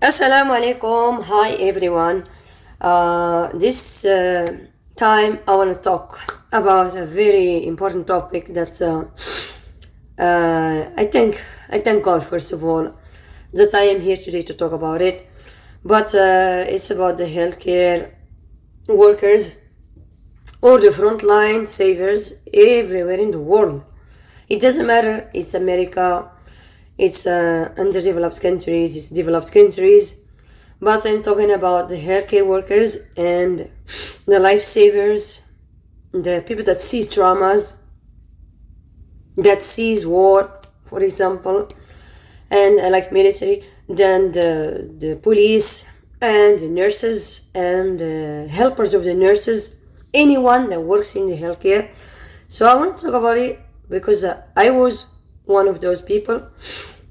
Assalamu alaikum. Hi everyone. This time I want to talk about a very important topic that I thank God first of all that I am here today to talk about it. But it's about the healthcare workers or the frontline savers everywhere in the world. It doesn't matter. It's America. It's underdeveloped countries, it's developed countries, but I'm talking about the healthcare workers and the lifesavers, the people that sees traumas, that sees war, for example, and like military, then the police and the nurses and helpers of the nurses, anyone that works in the healthcare. So I want to talk about it because I was one of those people,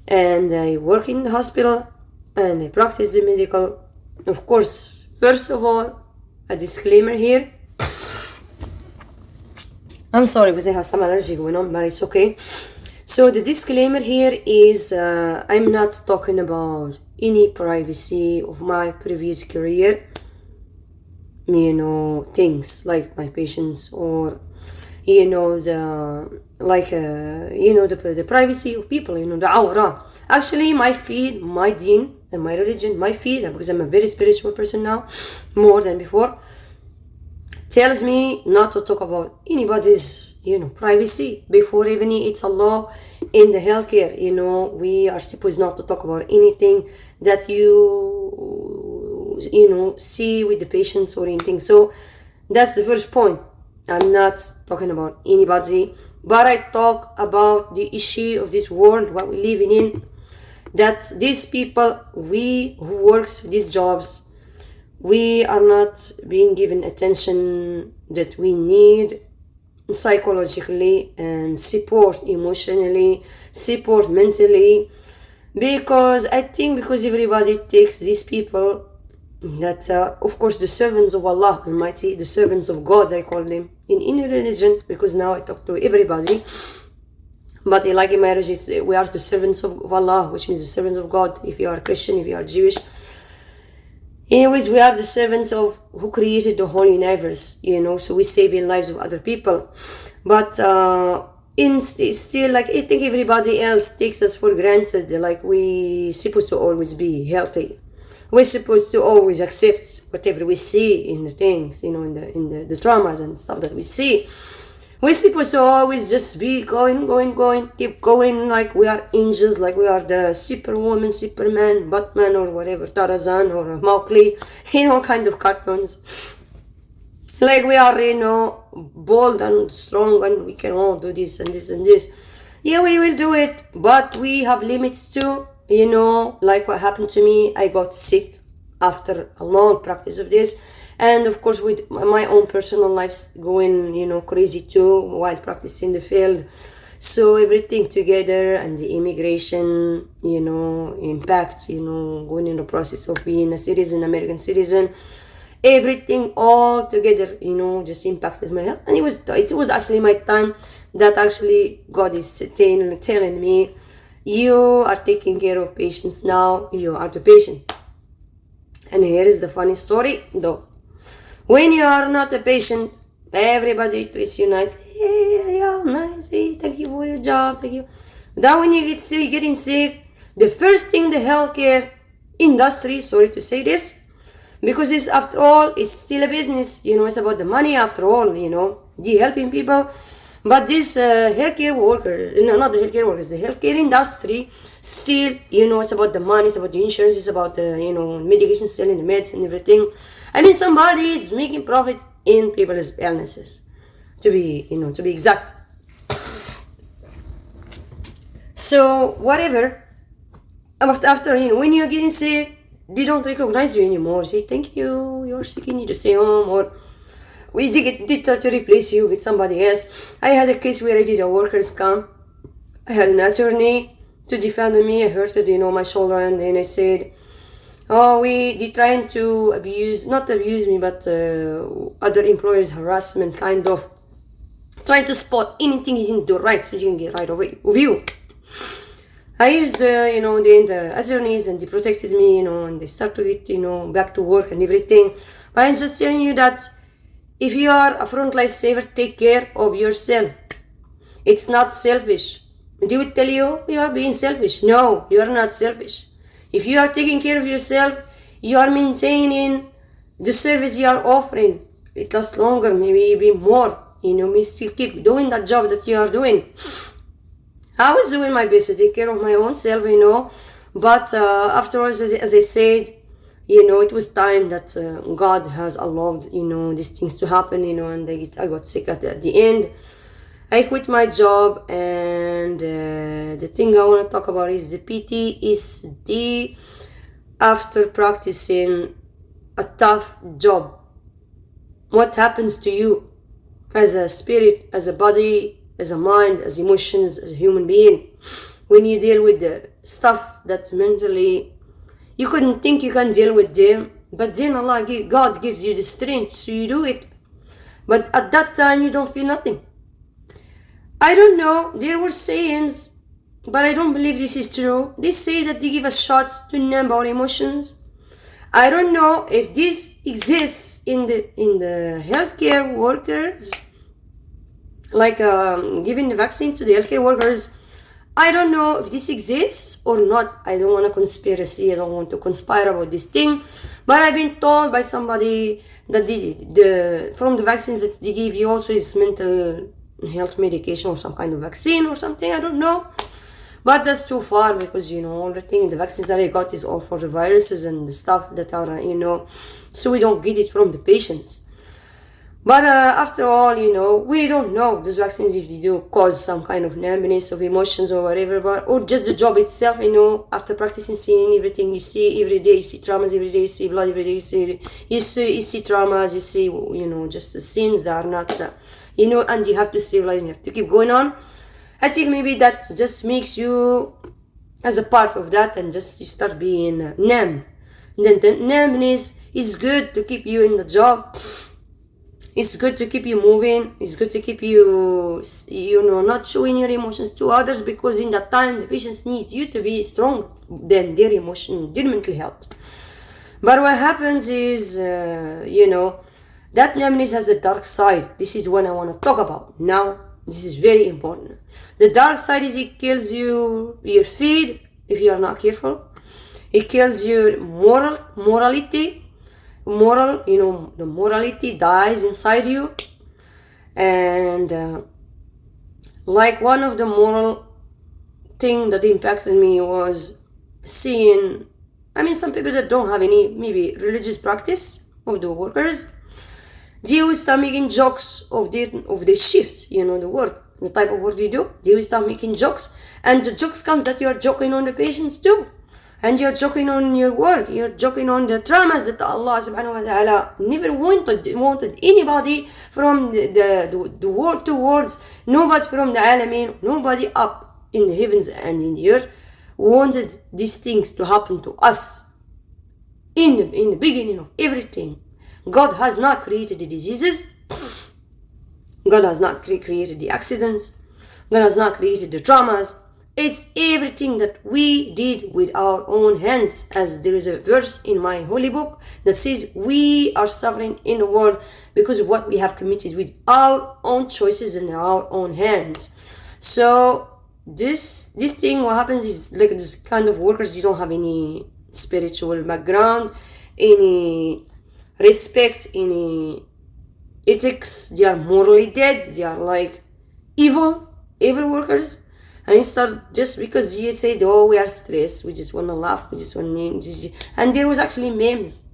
and I work in the hospital and I practice the medical. Of course, first of all, a disclaimer here. I'm sorry because I have some allergy going on, but it's okay. So the disclaimer here is I'm not talking about any privacy of my previous career, things like my patients or the privacy of people, the awra. Actually, my feed, my deen and my religion, my feed, because I'm a very spiritual person now, more than before, tells me not to talk about anybody's, privacy before even it's a law in the healthcare. We are supposed not to talk about anything that you see with the patients or anything. So that's the first point. I'm not talking about anybody, but I talk about the issue of this world, what we're living in, that these people, we who works these jobs, we are not being given attention that we need psychologically and support emotionally, support mentally, because everybody takes these people that are, of course, the servants of Allah Almighty, the servants of God, I call them, in any religion, because now I talk to everybody. But like in my religion, we are the servants of Allah, which means the servants of God. If you are Christian, if you are Jewish, anyways, we are the servants of who created the whole universe, so we save in lives of other people. But still, like, I think everybody else takes us for granted, like we supposed to always be healthy. We're supposed to always accept whatever we see in the things, in the traumas and stuff that we see. We're supposed to always just be going, keep going, like we are angels, like we are the Superwoman, Superman, Batman, or whatever, Tarzan or Mowgli, kind of cartoons. Like we are, bold and strong and we can all do this and this and this. Yeah, we will do it, but we have limits too. Like what happened to me, I got sick after a long practice of this, and of course with my own personal life going crazy too while practicing the field. So everything together, and the immigration impacts, going in the process of being a citizen, American citizen, everything all together just impacted my health. And it was actually my time that actually God is telling me, you are taking care of patients now, you are the patient. And here is the funny story though. When you are not a patient, everybody treats you nice. Yeah, nice, hey, thank you for your job, thank you. Then when you getting sick, the first thing the healthcare industry, sorry to say this, because it's, after all, it's still a business, it's about the money after all, the helping people. But this healthcare worker, not the healthcare workers, the healthcare industry, still, it's about the money, it's about the insurance, it's about the, medication, selling the meds and everything. I mean, somebody is making profit in people's illnesses, to be exact. So, whatever, after, when you're getting sick, they don't recognize you anymore. Say, thank you, you're sick, you need to stay home, or we did try to replace you with somebody else. I had a case where I did a workers' comp. I had an attorney to defend me. I hurted, my shoulder, and then I said, they trying to not abuse me, but other employers harassment, kind of trying to spot anything you didn't do right so you can get right of you. I used, the attorneys, and they protected me, and they started to get, back to work and everything. But I'm just telling you that if you are a front lifesaver, take care of yourself. It's not selfish. They would tell you are being selfish. No, you are not selfish. If you are taking care of yourself, you are maintaining the service you are offering. It lasts longer, maybe even more. Me still keep doing that job that you are doing. I was doing my best to take care of my own self, but afterwards, as I said, it was time that God has allowed, these things to happen, and I got sick at the end. I quit my job, and the thing I want to talk about is the PTSD after practicing a tough job. What happens to you as a spirit, as a body, as a mind, as emotions, as a human being, when you deal with the stuff that mentally you couldn't think you can deal with them, but then God gives you the strength, so you do it. But at that time, you don't feel nothing. I don't know, there were sayings, but I don't believe this is true. They say that they give us shots to numb our emotions. I don't know if this exists in the healthcare workers, like giving the vaccines to the healthcare workers. I don't know if this exists or not. I don't want a conspiracy. I don't want to conspire about this thing. But I've been told by somebody that from the vaccines that they give you also is mental health medication or some kind of vaccine or something. I don't know. But that's too far because, all the vaccines that I got is all for the viruses and the stuff that are, so we don't get it from the patients. But after all, we don't know those vaccines if they do cause some kind of numbness of emotions or whatever, or just the job itself, after practicing, seeing everything you see every day, you see traumas every day, you see blood every day, you see traumas, you see, just the scenes that are not, and you have to stay alive, you have to keep going on. I think maybe that just makes you as a part of that and just you start being numb. Then the numbness is good to keep you in the job. It's good to keep you moving. It's good to keep you, not showing your emotions to others, because in that time the patients need you to be strong than their emotion, their mental health. But what happens is, that numbness has a dark side. This is what I want to talk about now. This is very important. The dark side is it kills your faith if you are not careful. It kills your morality. The morality dies inside you. And like one of the moral thing that impacted me was seeing, some people that don't have any maybe religious practice of the workers, they would start making jokes of their shift, the work, the type of work they do. They would start making jokes, and the jokes comes that you are joking on the patients too. And you're joking on your work, you're joking on the traumas that Allah subhanahu wa ta'ala never wanted anybody from the world towards, nobody from the alameen, nobody up in the heavens and in the earth wanted these things to happen to us. In the beginning of everything, God has not created the diseases, God has not created the accidents, God has not created the traumas. It's everything that we did with our own hands, as there is a verse in my holy book that says we are suffering in the world because of what we have committed with our own choices and our own hands. So this thing, what happens is, like, this kind of workers, they don't have any spiritual background, any respect, any ethics. They are morally dead. They are like evil workers. And start just because you said, oh, we are stressed, we just want to laugh, we just want to... And there was actually memes.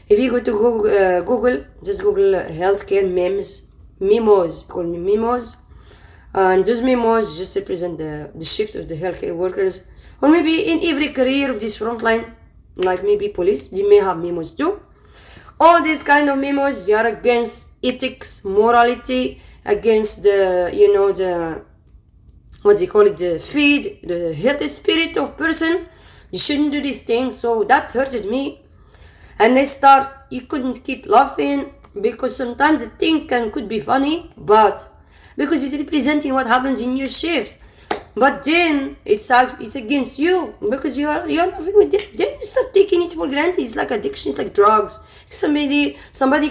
If you go to Google, just Google healthcare memos, call me memos. And those memos just represent the shift of the healthcare workers. Or maybe in every career of this frontline, like maybe police, they may have memos too. All these kind of memos, they are against ethics, morality, against the feed, the healthy spirit of person. You shouldn't do these things. So that hurted me. And you couldn't keep laughing, because sometimes the thing could be funny, but because it's representing what happens in your shift. But then it's against you because you're loving with it. Then you start taking it for granted. It's like addiction. It's like drugs. Somebody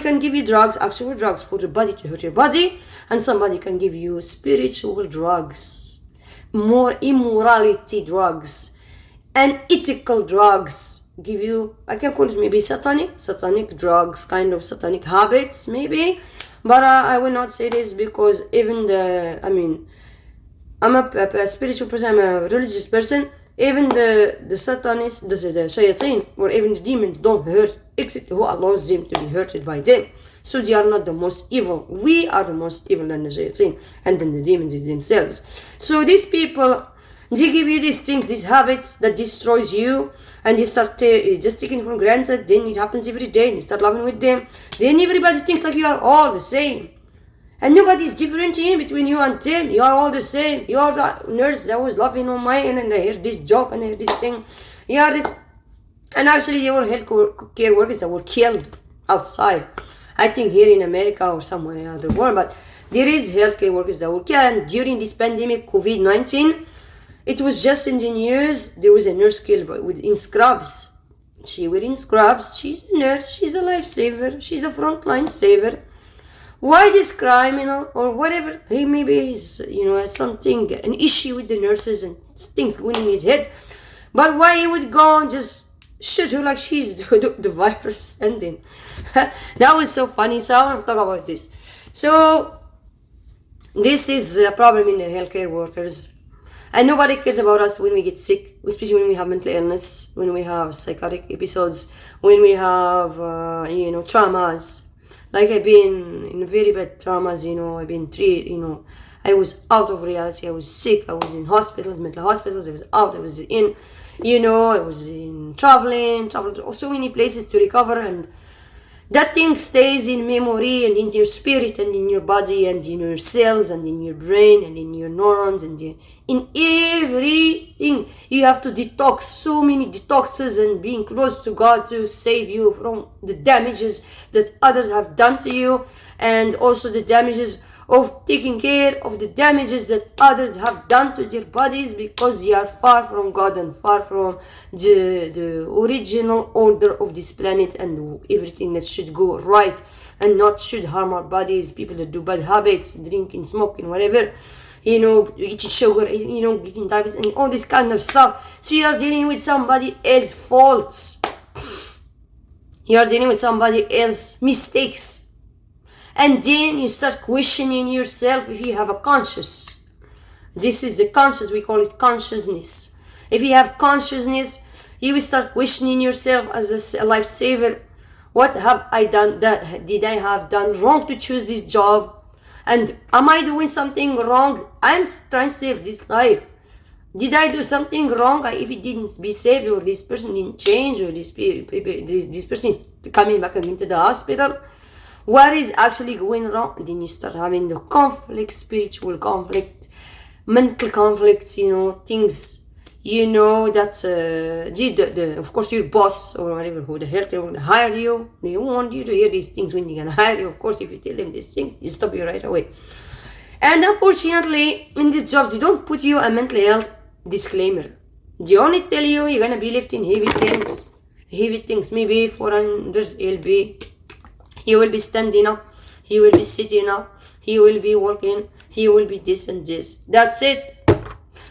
can give you drugs, actual drugs for the body to hurt your body, and somebody can give you spiritual drugs, more immorality drugs, and ethical drugs. Give you, I can call it maybe satanic drugs, kind of satanic habits maybe. But I will not say this because even I'm a spiritual person, I'm a religious person. Even the satanists, the shayateen, or even the demons don't hurt except who allows them to be hurted by them. So they are not the most evil. We are the most evil than the shayateen and then the demons themselves. So these people, they give you these things, these habits that destroys you, and you start just taking it for granted. Then it happens every day and you start loving with them. Then everybody thinks like you are all the same. And nobody is differentiating between you and them. You are all the same. You are the nurse that was laughing on my end and I heard this joke and I heard this thing. You are this. And actually there were healthcare workers that were killed outside. I think here in America or somewhere in the world. But there is healthcare workers that were killed. And during this pandemic, COVID-19, it was just in the news. There was a nurse killed in scrubs. She was in scrubs. She's a nurse. She's a lifesaver. She's a frontline saver. Why this crime, or whatever, he maybe is, has something, an issue with the nurses and things going in his head. But why he would go and just shoot her like she's the virus standing? That was so funny. So I want to talk about this. So this is a problem in the healthcare workers. And nobody cares about us when we get sick, especially when we have mental illness, when we have psychotic episodes, when we have, traumas. Like I've been in very bad traumas, I've been treated, I was out of reality, I was sick, I was in hospitals, mental hospitals, I was out, I was in, I was in traveled to so many places to recover, and that thing stays in memory and in your spirit and in your body and in your cells and in your brain and in your neurons and in everything. You have to detox, so many detoxes, and being close to God to save you from the damages that others have done to you, and also the damages of taking care of the damages that others have done to their bodies, because they are far from God and far from the original order of this planet and everything that should go right and not should harm our bodies. People that do bad habits, drinking, smoking, whatever, eating sugar, getting diabetes and all this kind of stuff. So you are dealing with somebody else's faults. You are dealing with somebody else's mistakes. And then you start questioning yourself if you have a conscious. This is the conscious, we call it consciousness. If you have consciousness, you will start questioning yourself as a lifesaver. What have I done? Did I have done wrong to choose this job? And am I doing something wrong? I'm trying to save this life. Did I do something wrong if it didn't be saved, or this person didn't change, or this person is coming back again to the hospital? What is actually going wrong? Then you start having the conflict, spiritual conflict, mental conflict, things, that, of course, your boss or whatever, who the hell they will hire you, they want you to hear these things when they can hire you. Of course, if you tell them this thing, they stop you right away. And unfortunately, in these jobs, they don't put you a mental health disclaimer. They only tell you you're gonna be lifting heavy things, maybe 400 lb. He will be standing up, he will be sitting up, he will be walking, he will be this and this. That's it.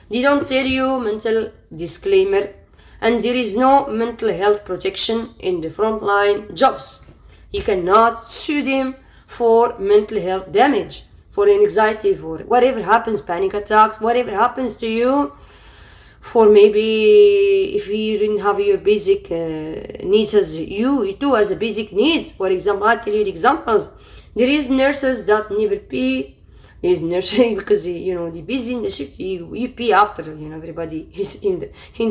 They don't tell you mental disclaimer, and there is no mental health protection in the frontline jobs. You cannot sue them for mental health damage, for anxiety, for whatever happens, panic attacks, whatever happens to you, for maybe if you didn't have your basic needs as you do as a basic needs. For example, I'll tell you the examples. There is nurses that never pee. There is nurses because they're busy in the shift. You pee after everybody is in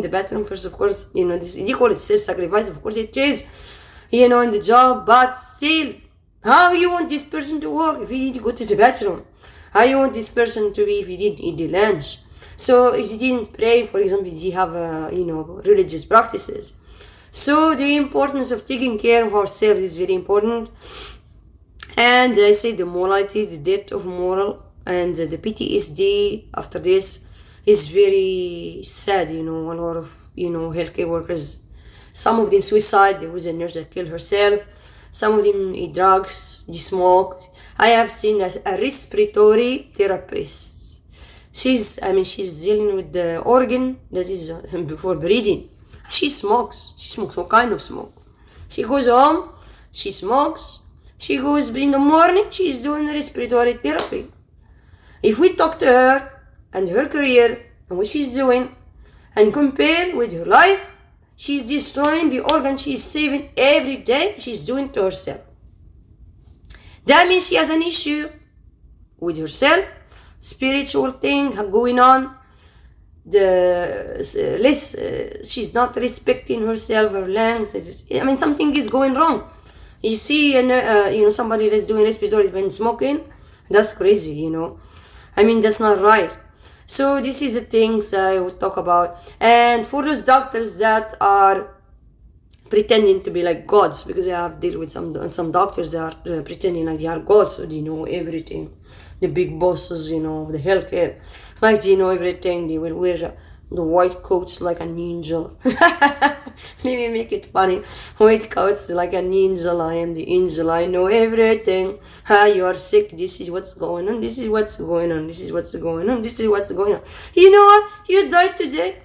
the bathroom first. Of course, they call it self-sacrifice. Of course it is, in the job. But still, how you want this person to work if he didn't go to the bathroom? How you want this person to be if he didn't eat the lunch? So if you didn't pray, for example, you have religious practices. So the importance of taking care of ourselves is very important. And I say the morality, the death of moral, and the PTSD after this is very sad. A lot of healthcare workers, some of them suicide. There was a nurse that killed herself. Some of them eat drugs, they smoke. I have seen a respiratory therapist. She's dealing with the organ that is for breathing. She smokes all kind of smoke. She goes home, she smokes. She goes in the morning, she's doing respiratory therapy. If we talk to her and her career and what she's doing and compare with her life, she's destroying the organ she's saving every day. She's doing to herself. That means she has an issue with herself, spiritual thing going on. She's not respecting herself, her lungs. Something is going wrong. You see, somebody that's doing respiratory when smoking, that's crazy. That's not right. So this is the things that I will talk about. And for those doctors that are pretending to be like gods, because I have dealt with some doctors that are pretending like they are gods, so they know everything. The big bosses, of the healthcare, like they know everything. They will wear the white coats like an angel. Let me make it funny. White coats like an angel. I am the angel. I know everything. You are sick. This is what's going on. This is what's going on. This is what's going on. This is what's going on. You know what? You died today.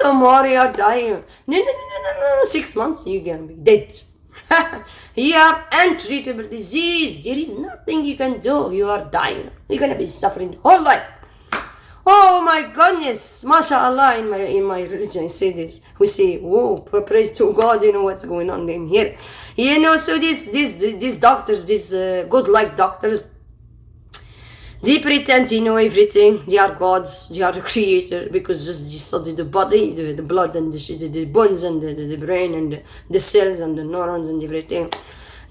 Tomorrow you are dying. No. 6 months you're gonna be dead. You have untreatable disease. There is nothing you can do. You are dying. You're gonna be suffering the whole life. Oh my goodness, mashallah, in my religion I say this. We say, whoa, praise to God, what's going on in here. So these doctors, these good-like doctors, they pretend to know everything. They are gods, they are the creator, because just they study the body, the blood and the bones and the brain and the cells and the neurons and everything.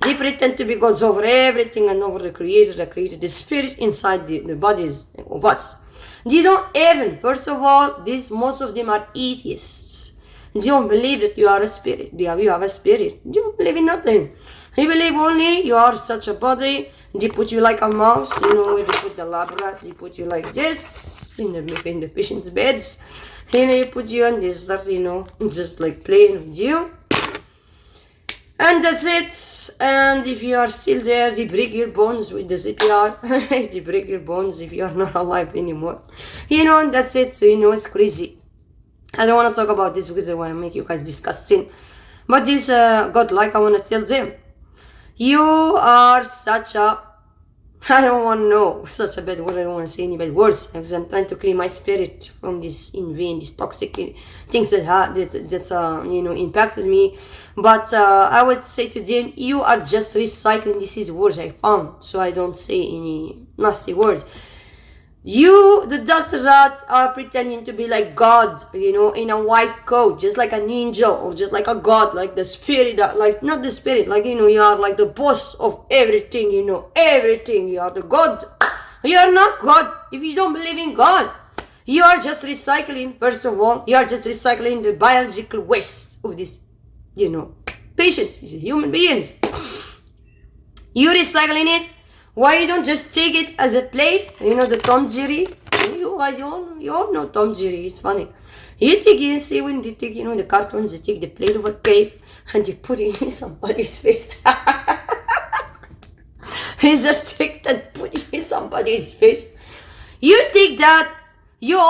They pretend to be gods over everything and over the creator that created the spirit inside the bodies of us. They don't even, first of all, most of them are atheists. They don't believe that you are a spirit. You have a spirit. They don't believe in nothing. They believe only you are such a body. They put you like a mouse, where they put the lab rat. They put you like this, in the patient's beds. They put you and they start, just like playing with you. And that's it. And if you are still there, they break your bones with the CPR. They break your bones if you are not alive anymore. And that's it. So, it's crazy. I don't want to talk about this because I want to make you guys disgusting. But this God-like, I want to tell them, you are such a, I don't want to know, such a bad word. I don't want to say any bad words because I'm trying to clean my spirit from this these toxic things that impacted me. But I would say to them, you are just recycling. This is words I found, so I don't say any nasty words. You, the doctors that are pretending to be like God, in a white coat, just like an angel or just like a God, like the spirit, not the spirit, you are like the boss of everything, everything. You are the God. You are not God if you don't believe in God. You are just recycling, first of all, you are just recycling the biological waste of this, patients, these human beings. You recycling it. Why you don't just take it as a plate? The Tom Jerry. You guys, you all know Tom Jerry. It's funny. You see when they take, the cartoons, they take the plate of a cake and they put it in somebody's face. He just take that, put it in somebody's face. You take that, your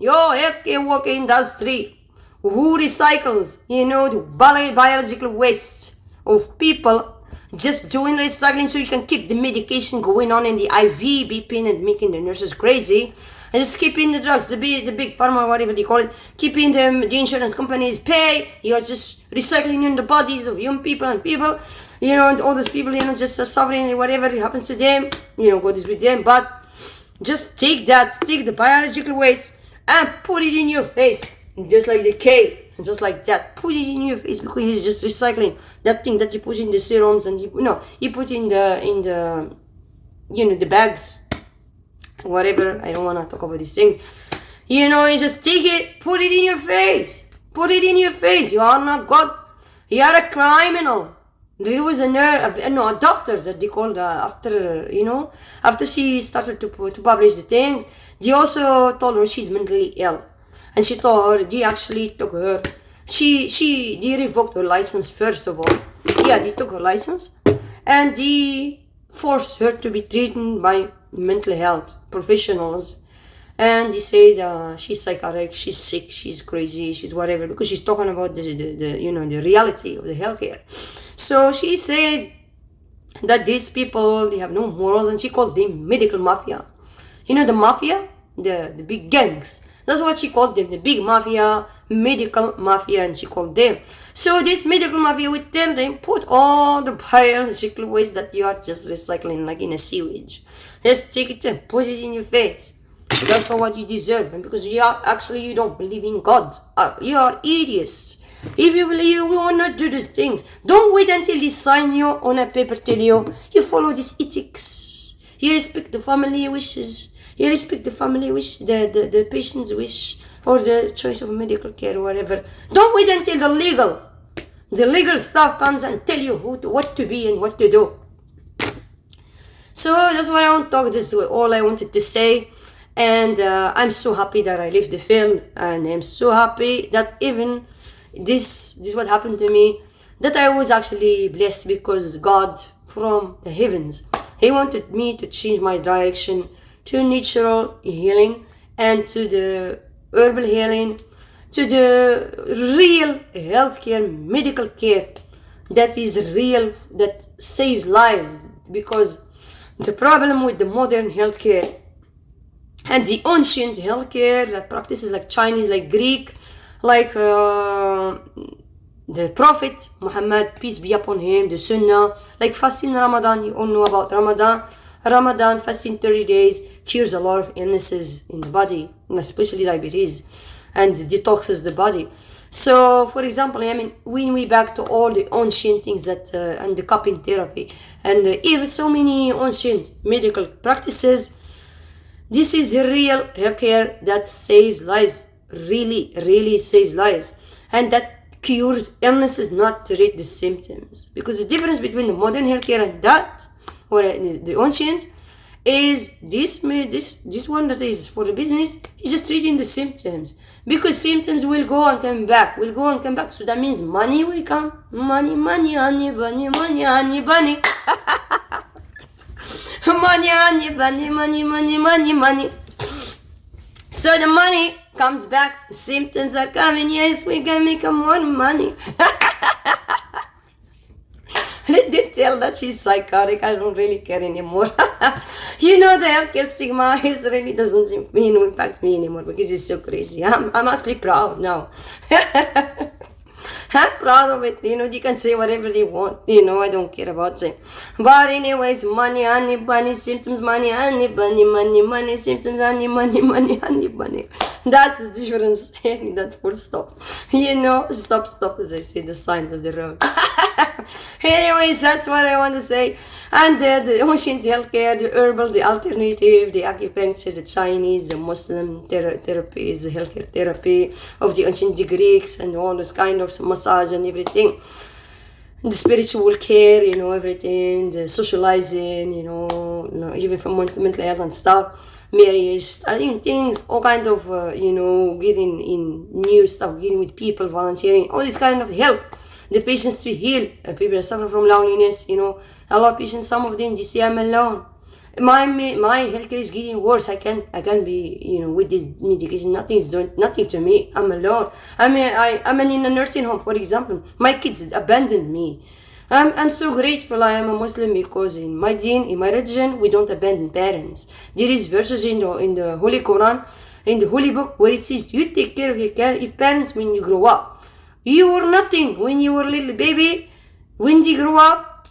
healthcare worker industry, who recycles, the biological waste of people, just doing recycling so you can keep the medication going on in the IV, beeping and making the nurses crazy, and just keeping the drugs, the big pharma, whatever they call it, keeping the insurance companies pay. You're just recycling in the bodies of young people and people, and all those people, just suffering, whatever happens to them, God is with them. But just take the biological waste and put it in your face, just like the cake. Just like that, put it in your face, because it's just recycling that thing that you put in the serums and you put in the the bags, whatever. I don't want to talk about these things. You just take it, put it in your face. You are not God. You are a criminal. There was a doctor that they called after she started to publish the things. They also told her she's mentally ill. And she told her, they actually took her, they revoked her license first of all. Yeah, they took her license. And they forced her to be treated by mental health professionals. And they said she's psychotic, she's sick, she's crazy, she's whatever, because she's talking about the reality of the healthcare. So she said that these people, they have no morals, and she called them medical mafia. You know the mafia? The big gangs. That's what she called them, the big mafia, medical mafia, and she called them. So this medical mafia would tell them, put all the biological waste that you are just recycling like in a sewage. Just take it and put it in your face. That's what you deserve. And because you don't believe in God. You are idiots. If you believe, you will not do these things. Don't wait until they sign you on a paper, tell you follow these ethics. You respect the family wishes. You respect the family wish, the patient's wish, or the choice of medical care or whatever. Don't wait until the legal stuff comes and tell you what to be and what to do. So that's what I want to talk. This is all I wanted to say. And I'm so happy that I lived the film, and I'm so happy that even this what happened to me, that I was actually blessed, because God from the heavens, He wanted me to change my direction to natural healing and to the herbal healing, to the real healthcare, medical care that is real, that saves lives. Because the problem with the modern healthcare and the ancient healthcare that practices like Chinese, like Greek, like the Prophet Muhammad, peace be upon him, the Sunnah, like fasting Ramadan. You all know about Ramadan fasting 30 days cures a lot of illnesses in the body, especially diabetes, and detoxes the body. So, for example, when we back to all the ancient things that and the cupping therapy, and even so many ancient medical practices, this is real healthcare that saves lives, really saves lives, and that cures illnesses, not treat the symptoms. Because the difference between the modern healthcare and that, or the ancient, is this one that is for the business is just treating the symptoms, because symptoms will go and come back. So that means money will come. Money, honey bunny, money, honey bunny. Money, honey bunny, money. So the money comes back, the symptoms are coming. Yes, we can make more money. Let them tell that she's psychotic. I don't really care anymore. The healthcare stigma really doesn't impact me anymore, because it's so crazy. I'm actually proud now. I'm proud of it. They can say whatever they want. I don't care about it. But anyways, money, honey, bunny, symptoms, money, honey, bunny, money, symptoms, honey, honey, bunny. That's the difference. That full stop. Stop, as I say, the signs of the road. Anyways, that's what I want to say. And the ancient healthcare, the herbal, the alternative, the acupuncture, the Chinese, the Muslim therapies, the healthcare therapy of the ancient Greeks, and all this kind of massage and everything. The spiritual care, everything, the socializing, even from mental health and stuff, marriage, studying things, all kind of, getting in new stuff, getting with people, volunteering, all this kind of help. The patients to heal, people that suffer from loneliness, a lot of patients, some of them, they say, I'm alone. My healthcare is getting worse. I can't be, with this medication, nothing's doing, nothing to me. I'm alone. I'm in a nursing home, for example. My kids abandoned me. I'm so grateful I am a Muslim, because in my deen, in my religion, we don't abandon parents. There is verses in the Holy Quran, in the Holy Book, where it says, you take care of your parents when you grow up. You were nothing when you were a little baby. When you grow up,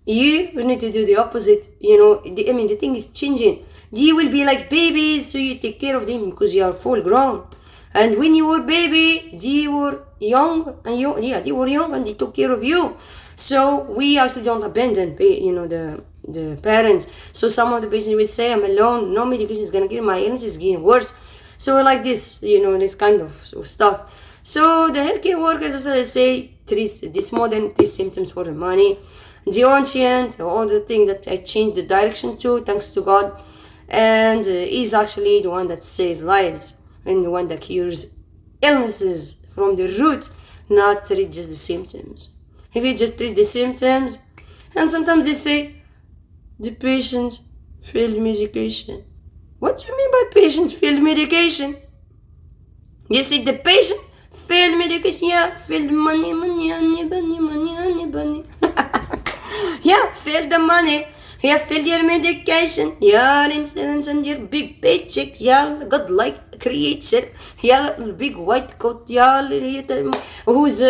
you need to do the opposite. The thing is changing. They will be like babies, so you take care of them because you are full grown. And when you were baby, they were young, and they were young, and they took care of you. So we actually don't abandon, the parents. So some of the patients will say, I'm alone, no medication is gonna get my illness is getting worse. So like this, this kind of stuff. So the healthcare workers, as I say, treat this modern symptoms for the money. The ancient, all the thing that I changed the direction to, thanks to God, and is actually the one that saves lives and the one that cures illnesses from the root, not treat just the symptoms. If you just treat the symptoms, and sometimes they say the patient failed medication. What do you mean by patient failed medication? You see, the patient failed medication. Yeah, failed money. Yeah, failed the money. Yeah, failed your medication. Your insurance and your big paycheck. Yeah, God like creates it. Yeah, big white coat. Yeah, who's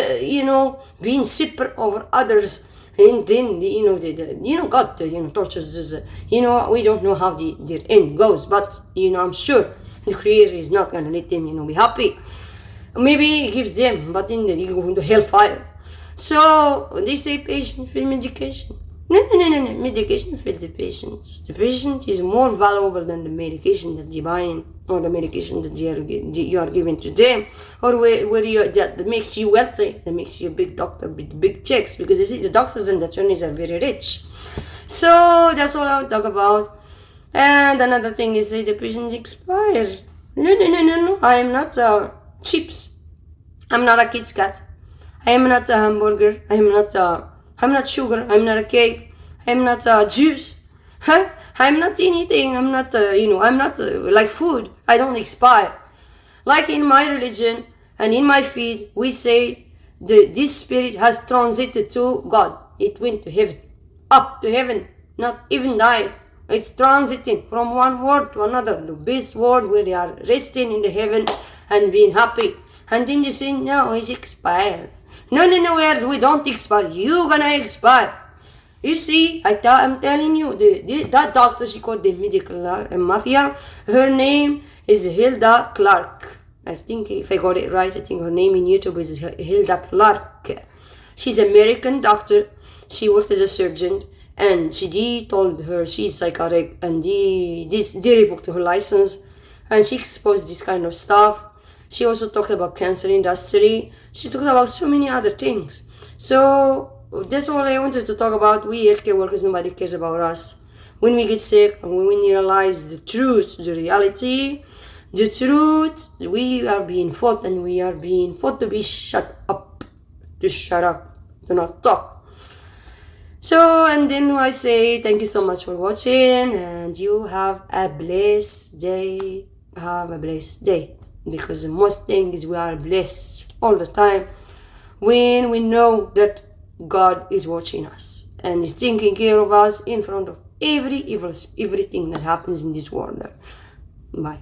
being super over others. And then God tortures us. We don't know how their end goes, but I'm sure the Creator is not gonna let them be happy. Maybe He gives them, but then they go into hellfire. So they say patient for medication. No. Medication for the patient. The patient is more valuable than the medication that you're buying, or the medication that you are giving to them, or that makes you wealthy, that makes you a big doctor with big checks, because you see the doctors and the attorneys are very rich. So that's all I'll talk about. And another thing is say the patient expired. No. I am not chips. I'm not a Kit Kat. I am not a hamburger. I'm not sugar. I'm not a cake. I'm not juice. I'm not anything. I'm not like food. I don't expire. Like in my religion and in my faith, we say this spirit has transited to God. It went to heaven, up to heaven, not even died. It's transiting from one world to another, the best world where they are resting in the heaven and being happy. And then they say, no, it's expired. No, we don't expire. You're gonna expire. You see, I'm telling you, that doctor, she called the medical mafia. Her name is Hilda Clark. I think if I got it right, I think her name in YouTube is Hilda Clark. She's an American doctor. She worked as a surgeon, and they told her she's psychotic, and they revoked her license, and she exposed this kind of stuff. She also talked about cancer industry. She talked about so many other things. So that's all I wanted to talk about. We healthcare workers, nobody cares about us. When we get sick and when we realize the truth, the reality, the truth, we are being fought, and we are being fought to be shut up. To shut up. To not talk. So, and then I say thank you so much for watching, and you have a blessed day. Have a blessed day. Because the most thing is we are blessed all the time when we know that God is watching us and is taking care of us in front of everything that happens in this world. Bye.